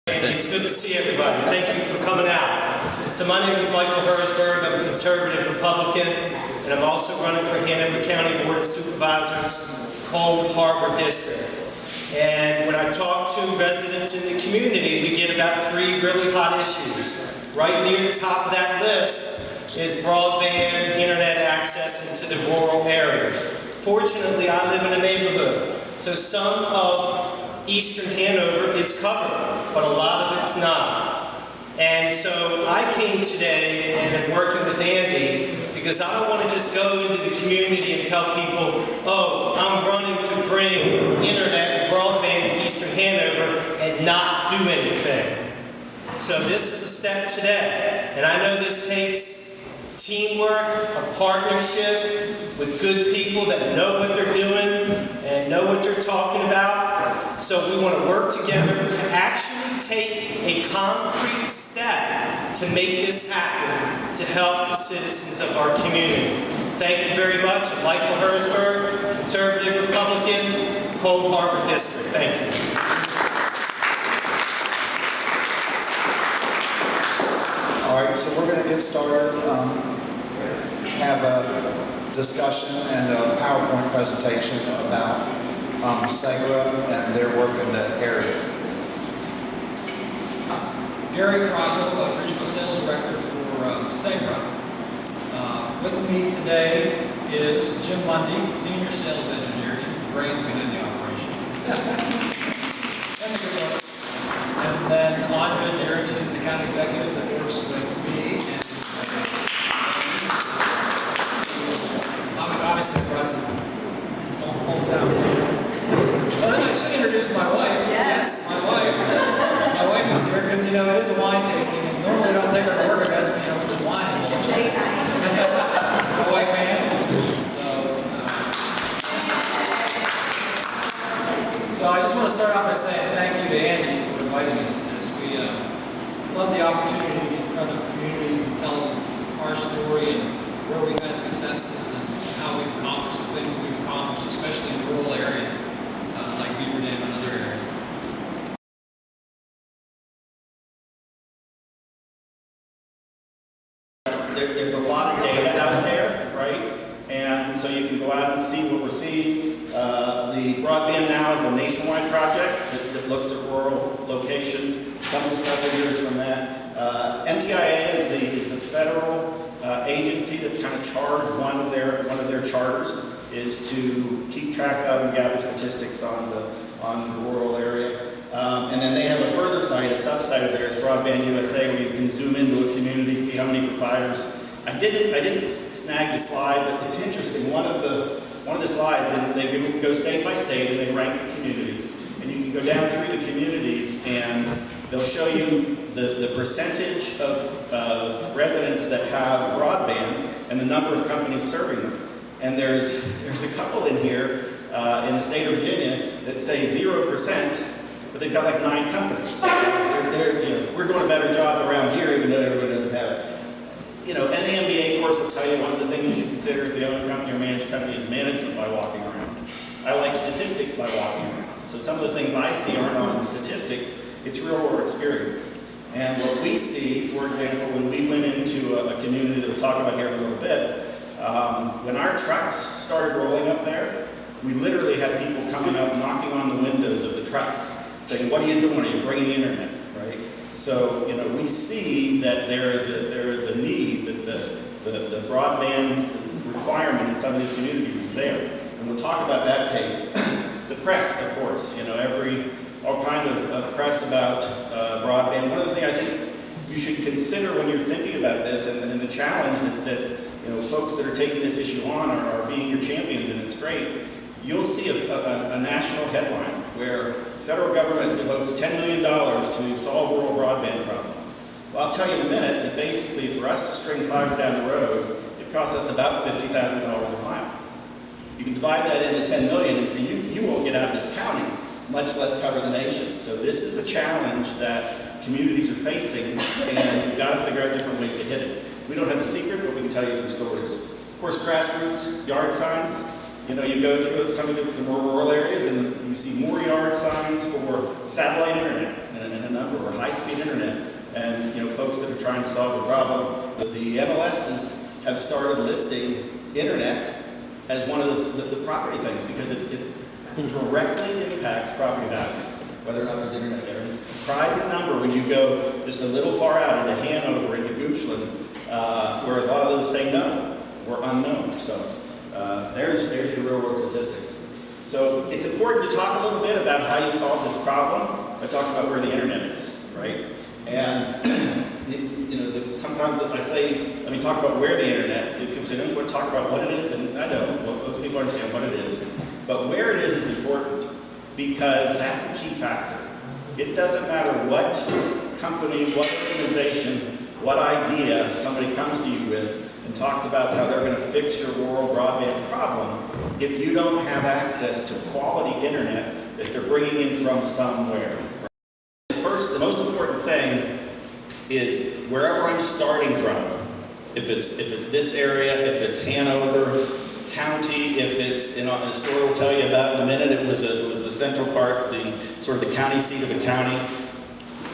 It's good to see everybody. Thank you for coming out. So my name is Michael Herzberg. I'm a conservative Republican, and I'm also running for Hanover County Board of Supervisors, Cold Harbor District. And when I talk to residents in the community, we get about 3 really hot issues. Right near the top of that list is broadband internet access into the rural areas. Fortunately, I live in a neighborhood, so some of Eastern Hanover is covered, but a lot of it's not. And so I came today and am working with Andy because I don't want to just go into the community and tell people, oh, I'm running to bring internet and broadband to Eastern Hanover and not do anything. So this is a step today. And I know this takes teamwork, a partnership with good people that know what they're doing and know what they're talking about. So we want to work together to actually take a concrete step to make this happen, to help the citizens of our community. Thank you very much. I'm Michael Herzberg, Conservative Republican, Cold Harbor District. Thank you. All right, so we're going to get started. Have a discussion and a PowerPoint presentation about Segra and their work in that area. Gary Croswell, Regional Sales Director for Segra. With me today is Jim Mundy, Senior Sales Engineer. He's the brains behind the operation. And then Andre Derrickson, the account executive that works with me. And obviously brought some hometown fans. But I should introduce my wife. Yes. My wife. My wife is here because, you know, it is a wine tasting. And normally I don't take her to work events, but, you know, with wine. My wife, Ann. So I just want to start off by saying thank you to Andy for inviting us to this. We love the opportunity to get in front of communities and tell them our story and where we've had successes and how we've accomplished the things that we've accomplished, especially in rural areas like Beaver Dam and other areas. There's a lot of data out there, right? And so you can go out and see what we're seeing. The Broadband now is a nationwide project that looks at rural locations. Some of the stuff here is from that. NTIA is the federal agency that's kind of charged. One of their charters is to keep track of and gather statistics on the rural area. And then they have a further site, a sub-site of theirs, Broadband USA, where you can zoom into a community, see how many providers. I didn't snag the slide, but it's interesting. One of the slides, and they go state by state and they rank the communities. And you can go down through the communities and they'll show you the percentage of residents that have broadband and the number of companies serving them. And there's a couple in here in the state of Virginia that say 0%, but they've got like 9 companies. So we're doing a better job around here, even though everybody doesn't have it. You know, any MBA course will tell you one of the things you should consider if you own a company or manage a company is management by walking around. I like statistics by walking around. So some of the things I see aren't on statistics, it's real world experience. And what we see, for example, when we went into a community that we'll talk about here in a little bit, when our trucks started rolling up there, we literally had people coming up, knocking on the windows of the trucks, saying, what are you doing? Are you bringing internet, right? So, you know, we see that there is a need that the broadband requirement in some of these communities is there. And we'll talk about that case. The press, of course, you know, all kind of press about broadband. One of the things I think you should consider when you're thinking about this and the challenge that you know, folks that are taking this issue on are being your champions, and it's great. You'll see a national headline where the federal government devotes $10 million to solve rural broadband problem. Well, I'll tell you in a minute that basically for us to string fiber down the road, it costs us about $50,000 a mile. You can divide that into 10 million and see you won't get out of this county, much less cover the nation. So this is a challenge that communities are facing, and we've got to figure out different ways to hit it. We don't have the secret, but we can tell you some stories. Of course, grassroots, yard signs. You know, you go through some of the more rural areas and you see more yard signs for satellite internet. And in a number, or high-speed internet. And, you know, folks that are trying to solve the problem, the MLSs have started listing internet as one of the property things, because it directly impacts property value, whether or not there's internet there. And it's a surprising number when you go just a little far out into Hanover, into Goochland, where a lot of those say no, or unknown. So there's your real world statistics. So it's important to talk a little bit about how you solve this problem by talking about where the internet is, right? And you know, sometimes I say, let me talk about where the internet is. People say, no, we want to talk about what it is, and I know, most people understand what it is. But where it is important, because that's a key factor. It doesn't matter what company, what organization, what idea somebody comes to you with and talks about how they're going to fix your rural broadband problem, if you don't have access to quality internet that they're bringing in from somewhere. The most important thing is wherever I'm starting from. If it's this area, if it's Hanover County, if it's, you know, the story will tell you about in a minute, it was the central part, the sort of the county seat of the county.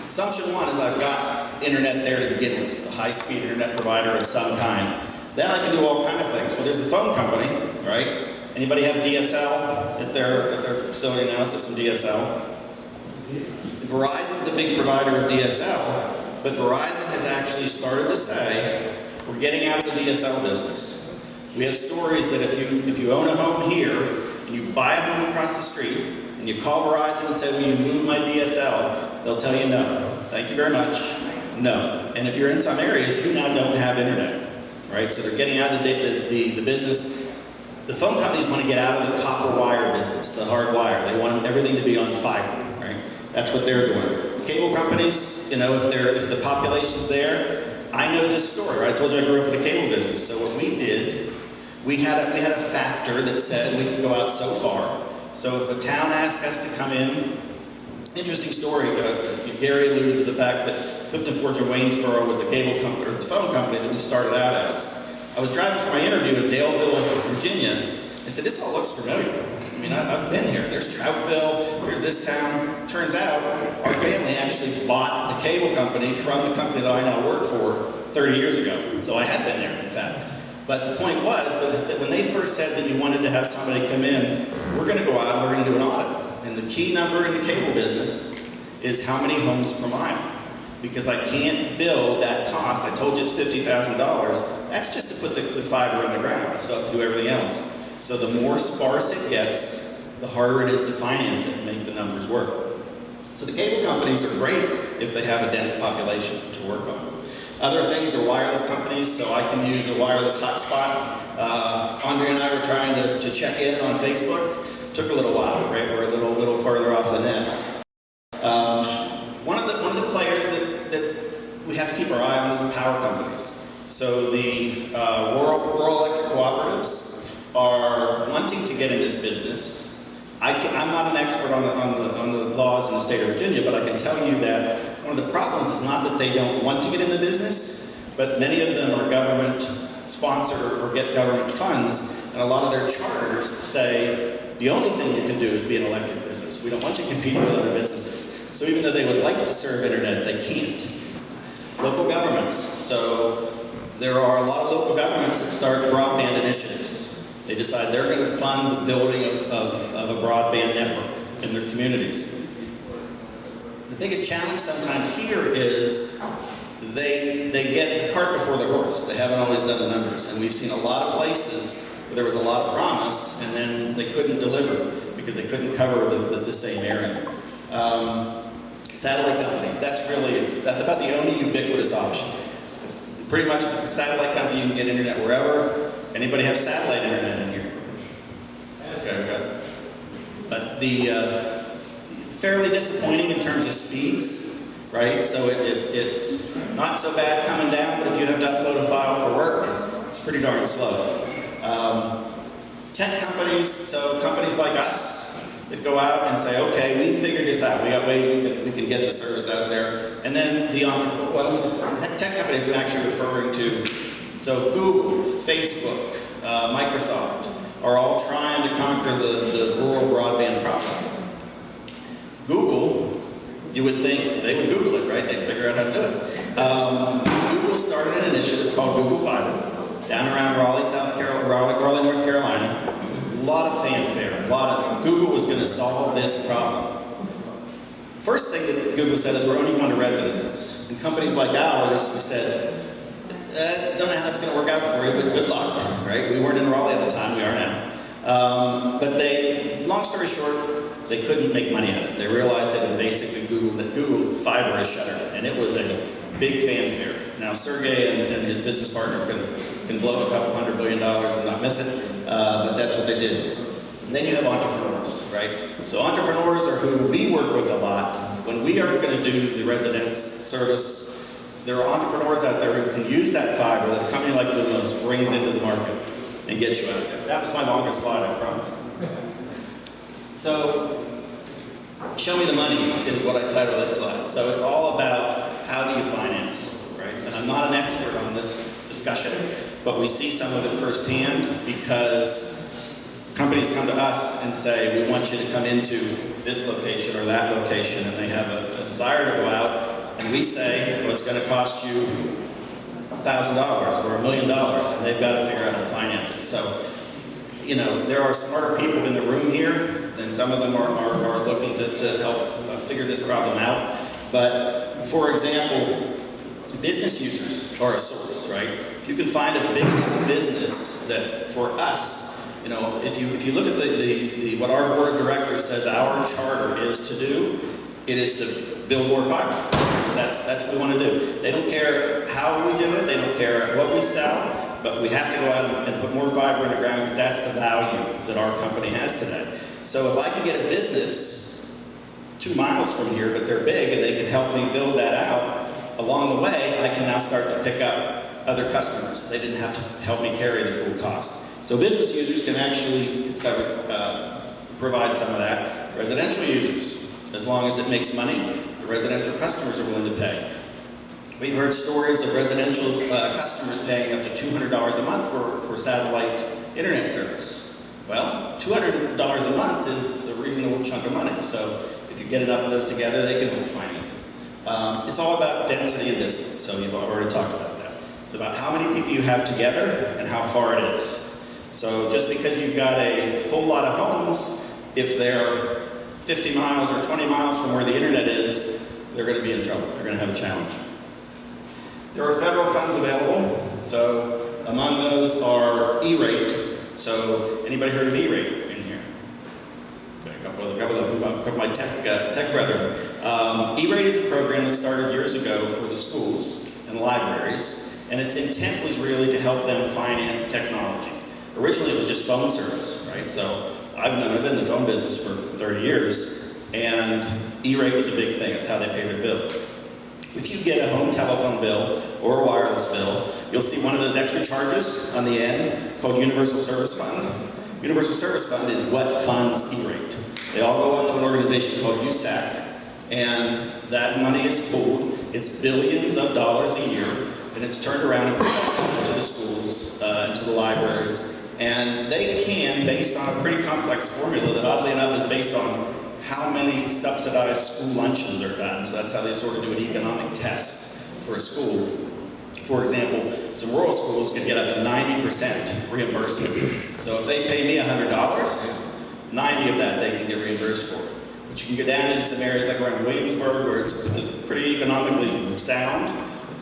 Assumption one is I've got internet there to begin with, a high-speed internet provider of some kind. Then I can do all kind of things. Well, there's the phone company, right? Anybody have DSL at their facility now? So some DSL. Verizon's a big provider of DSL, but Verizon has actually started to say, we're getting out of the DSL business. We have stories that if you own a home here, and you buy a home across the street, and you call Verizon and say, will you move my DSL? They'll tell you no. Thank you very much. No. And if you're in some areas, you now don't have internet, right? So they're getting out of the business. The phone companies want to get out of the copper wire business, the hard wire. They want everything to be on fiber, right? That's what they're doing. Cable companies, you know, if the population's there, I know this story, right? I told you I grew up in the cable business. So what we did, we had a factor that said we could go out so far. So if a town asked us to come in, interesting story, Gary alluded to the fact that Clifton Forge and Waynesboro was the cable company, or the phone company that we started out as. I was driving for my interview in Daleville, Virginia. I said, this all looks familiar. I mean, I've been here. There's Troutville, there's this town. Turns out, our family actually bought the cable company from the company that I now work for 30 years ago. So I had been there, in fact. But the point was that when they first said that you wanted to have somebody come in, we're going to go out and we're going to do an audit. And the key number in the cable business is how many homes per mile. Because I can't bill that cost. I told you it's $50,000. That's just to put the fiber in the ground. I still have to do everything else. So the more sparse it gets, the harder it is to finance it and make the numbers work. So the cable companies are great if they have a dense population to work on. Other things are wireless companies, so I can use a wireless hotspot. Andre and I were trying to check in on Facebook. Took a little while, right? We're a little further off the net. One of the players that we have to keep our eye on is the power companies. So the rural electric cooperatives are wanting to get in this business. I'm not an expert on the laws in the state of Virginia, but I can tell you that one of the problems is not that they don't want to get in the business, but many of them are government sponsored or get government funds, and a lot of their charters say the only thing you can do is be an electric business. We don't want you competing with other businesses. So even though they would like to serve internet, they can't. Local governments. So there are a lot of local governments that start broadband initiatives. They decide they're going to fund the building of a broadband network in their communities. The biggest challenge sometimes here is they get the cart before the horse. They haven't always done the numbers. And we've seen a lot of places where there was a lot of promise and then they couldn't deliver because they couldn't cover the same area. Satellite companies, that's about the only ubiquitous option. Pretty much if it's a satellite company, you can get internet wherever. Anybody have satellite internet in here? Okay. But the fairly disappointing in terms of speeds, right? So it's not so bad coming down, but if you have to upload a file for work, it's pretty darn slow. Tech companies, so companies like us that go out and say, okay, we figured this out. We got ways we can get the service out there. And then tech companies I'm actually referring to, so Google, Facebook, Microsoft are all trying to conquer the rural broadband problem. Google You would think they would Google it, right? They'd figure out how to do it. Google started an initiative called Google Fiber down around Raleigh, Raleigh, North Carolina. A lot of fanfare, Google was going to solve this problem. First thing that Google said is we're only going to residences. And companies like ours, we said, don't know how that's going to work out for you, but good luck, right? We weren't in Raleigh at the time, we are now. But long story short, they couldn't make money at it. They realized it and basically Google Fiber is shuttered, and it was a big fanfare. Now Sergey and his business partner can blow a couple $100 billion and not miss it, but that's what they did. And then you have entrepreneurs, right? So entrepreneurs are who we work with a lot. When we aren't going to do the residence service, there are entrepreneurs out there who can use that fiber that a company like Lumos brings into the market and get you out there. That was my longest slide, I promise. So, show me the money is what I title this slide. So it's all about how do you finance, right? And I'm not an expert on this discussion, but we see some of it firsthand because companies come to us and say, we want you to come into this location or that location, and they have a desire to go out, and we say, well, it's going to cost you $1,000 or $1 million, and they've got to figure out how to finance it. So, you know, there are smarter people in the room here, and some of them are looking to help figure this problem out. But, for example, business users are a source, right? If you can find a big enough business that, for us, you know, if you look at what our board of directors says our charter is to do, it is to build more fiber. That's what we want to do. They don't care how we do it, they don't care what we sell, but we have to go out and put more fiber in the ground because that's the value that our company has today. So if I can get a business 2 miles from here, but they're big and they can help me build that out, along the way, I can now start to pick up other customers. They didn't have to help me carry the full cost. So business users can actually provide some of that. Residential users, as long as it makes money, the residential customers are willing to pay. We've heard stories of residential customers paying up to $200 a month for satellite internet service. Well, $200 a month is a reasonable chunk of money. So if you get enough of those together, they can help finance it. It's all about density and distance, so you've already talked about that. It's about how many people you have together and how far it is. So just because you've got a whole lot of homes, if they're 50 miles or 20 miles from where the internet is, they're going to be in trouble. They're going to have a challenge. There are federal funds available, so among those are E-rate. So anybody heard of E-rate in here? Okay, a couple of my tech brethren. E-rate is a program that started years ago for the schools and libraries, and its intent was really to help them finance technology. Originally, it was just phone service, right? So I've been in the phone business for 30 years, and E-rate was a big thing. It's how they pay their bill. If you get a home telephone bill or a wireless bill, you'll see one of those extra charges on the end called Universal Service Fund. Universal Service Fund is what funds E-rate. They all go up to an organization called USAC, and that money is pooled. It's billions of dollars a year, and it's turned around and put back to the schools, to the libraries. And they can, based on a pretty complex formula that oddly enough is based on how many subsidized school lunches are done. So that's how they sort of do an economic test for a school. For example, some rural schools can get up to 90% reimbursement. So if they pay me $100, 90 of that they can get reimbursed for. But you can go down into some areas like around Williamsburg where it's pretty economically sound.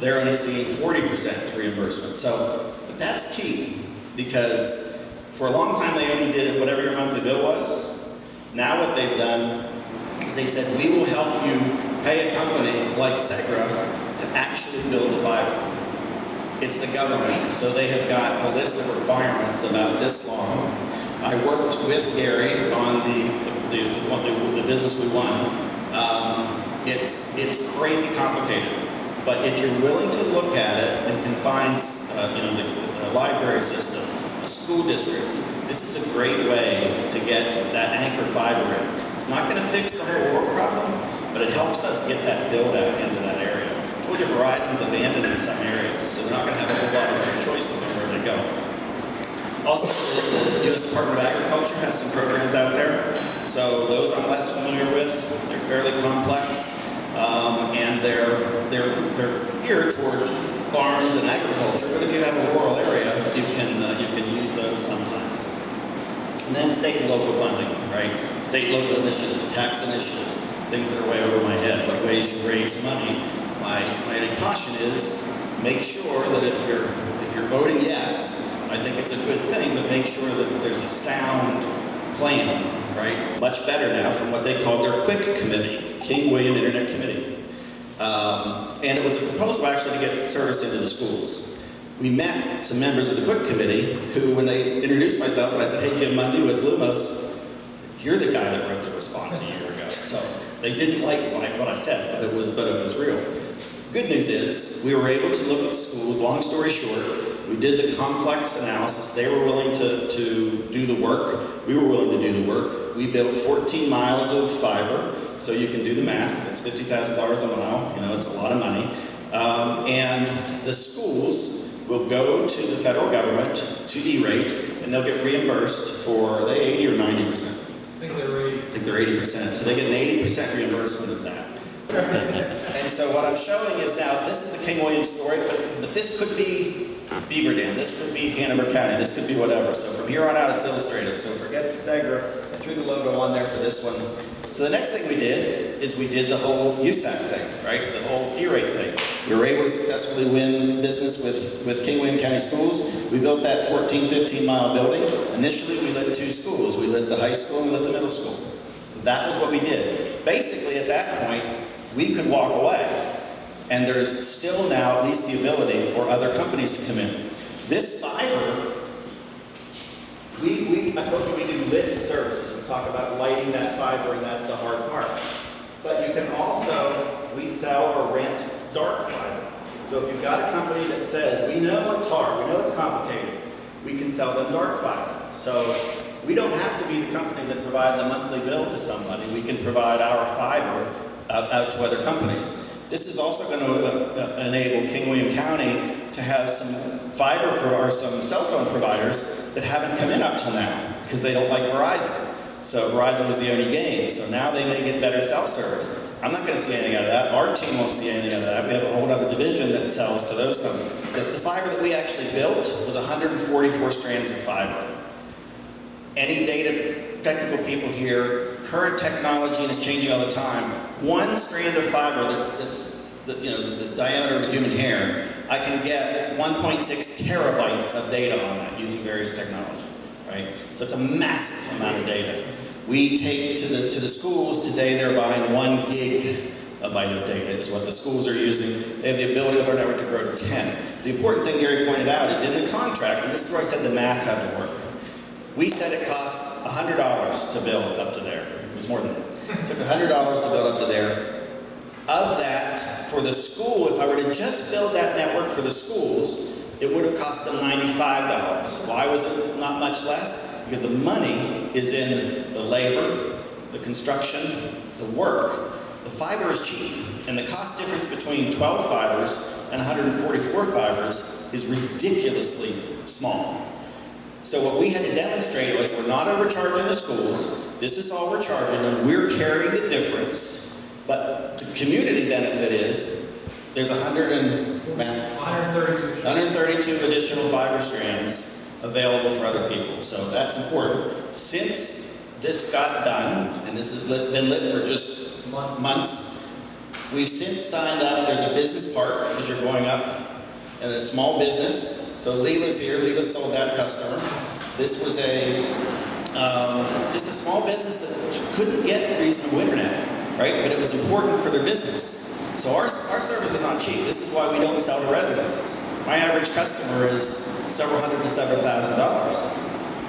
They're only seeing 40% reimbursement. So, but that's key because for a long time they only did whatever your monthly bill was. Now what they've done is they said, we will help you pay a company like Segra to actually build the fiber. It's the government, so they have got a list of requirements about this long. I worked with Gary on the business we won. It's crazy complicated, but if you're willing to look at it and can find the library system, a school district, this is a great way to get that anchor fiber in. It's not going to fix the whole world problem, but it helps us get that build out into that area. I told you Verizon's abandoned in some areas, so they're not going to have a whole lot of choices on where they go. Also, the U.S. Department of Agriculture has some programs out there, so those I'm less familiar with. They're fairly complex. and they're geared toward farms and agriculture. But if you have a rural area, you can use those sometimes. And then state and local funding, right? State and local initiatives, tax initiatives, things that are way over my head, but ways you raise money. My caution is make sure that if you're voting yes, I think it's a good thing, but make sure that there's a sound plan, right? Much better now from what they called their QUIC committee, King William Internet Committee. And it was a proposal actually to get service into the schools. We met some members of the QUIC committee who, when they introduced myself, and I said, hey, Jim Mundy with Lumos, I said, you're the guy that wrote the response a year ago. So they didn't like what I said, but it was real. Good news is we were able to look at schools. Long story short, we did the complex analysis. They were willing to do the work. We were willing to do the work. We built 14 miles of fiber, so you can do the math. If it's $50,000 a mile, it's a lot of money. And the schools will go to the federal government to E-rate, and they'll get reimbursed for, are they 80 or 90%? I think they're 80. I think they're 80%. So they get an 80% reimbursement of that. And so what I'm showing is now, this is the King William story, but this could be Beaver Dam, this could be Hanover County, this could be whatever. So from here on out, it's illustrative. So forget the Segra. I threw the logo on there for this one. So the next thing we did is we did the whole USAC thing, right? The whole E-rate thing. We were able to successfully win business with King William County Schools. We built that 14, 15-mile building. Initially, we lit 2 schools. We lit the high school and we lit the middle school. So that was what we did. Basically, at that point, we could walk away. And there's still now at least the ability for other companies to come in. This fiber, I told you we do lit services. We talk about lighting that fiber, and that's the hard part. But you can also, we sell or rent dark fiber. So if you've got a company that says, we know it's hard, we know it's complicated, we can sell them dark fiber. So we don't have to be the company that provides a monthly bill to somebody. We can provide our fiber out to other companies. This is also going to enable King William County to have some fiber or some cell phone providers that haven't come in up till now because they don't like Verizon. So Verizon was the only game. So now they may get better cell service. I'm not going to see anything out of that. Our team won't see anything out of that. We have a whole other division that sells to those companies. The fiber that we actually built was 144 strands of fiber. Any data technical people here, current technology is changing all the time. One strand of fiber that's the diameter of a human hair, I can get 1.6 terabytes of data on that using various technology, right? So it's a massive amount of data. We take to the schools today, they're buying 1 gigabyte of data is what the schools are using. They have the ability with our network to grow to 10. The important thing Gary pointed out is in the contract, and this is where I said the math had to work. We said it costs $100 to build up to there. It was more than that. It took $100 to build up to there. Of that, for the school, if I were to just build that network for the schools, it would have cost them $95. Why was it not much less? Because the money is in the labor, the construction, the work. The fiber is cheap, and the cost difference between 12 fibers and 144 fibers is ridiculously small. So what we had to demonstrate was we're not overcharging the schools, this is all we're charging them, we're carrying the difference, but the community benefit is there's 132 additional fiber strands available for other people, so that's important. Since this got done, and this has been lit for just months, we've since signed up, there's a business park as you're going up, and a small business. So Leela's here. Leela sold that customer. This was just a small business that couldn't get reasonable internet, right? But it was important for their business. So our service is not cheap. This is why we don't sell to residences. My average customer is several hundred to several $1,000.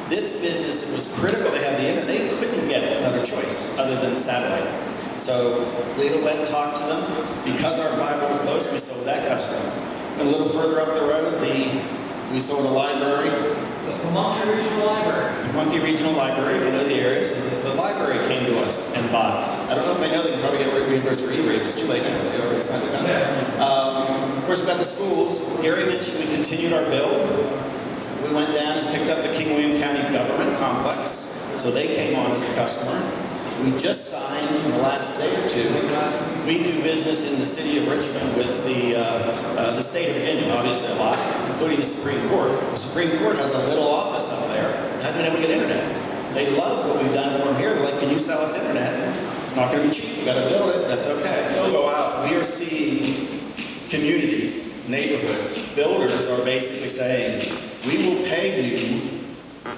This business, it was critical to have the internet. They couldn't get another choice other than satellite. So Leela went and talked to them. Because our fiber was close, we sold that customer. And a little further up the road, we sold a library. The Pamunkey Regional Library. Pamunkey Regional Library, if you know the areas. The library came to us and bought. I don't know if they know they can probably get reimbursed for E-rate. It's too late now. They already signed the contract. Of course, about the schools, Gary mentioned we continued our build. We went down and picked up the King William County Government Complex. So they came on as a customer. We just signed in the last day or two. We do business in the city of Richmond with the state of Virginia, obviously a lot, including the Supreme Court. The Supreme Court has a little office up there. Hasn't been able to get internet. They love what we've done for them here. They're like, can you sell us internet? It's not going to be cheap. We've got to build it. That's okay. So go out. We are seeing communities, neighborhoods, builders are basically saying, we will pay you,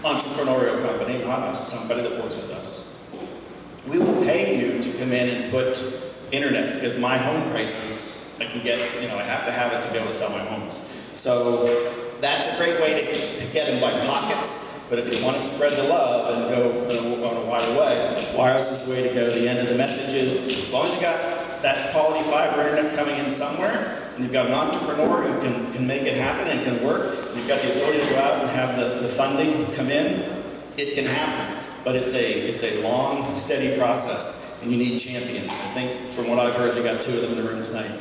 entrepreneurial company, not us, somebody that works with us. We will pay you to come in and put internet, because my home prices, I can get, I have to have it to be able to sell my homes. So that's a great way to get them by pockets. But if you want to spread the love and go on a wider way, wireless is the way to go. The end of the message is, as long as you got that quality fiber internet coming in somewhere, and you've got an entrepreneur who can make it happen and can work, and you've got the ability to go out and have the funding come in, it can happen. But it's a long, steady process, and you need champions. I think from what I've heard, you got 2 of them in the room tonight.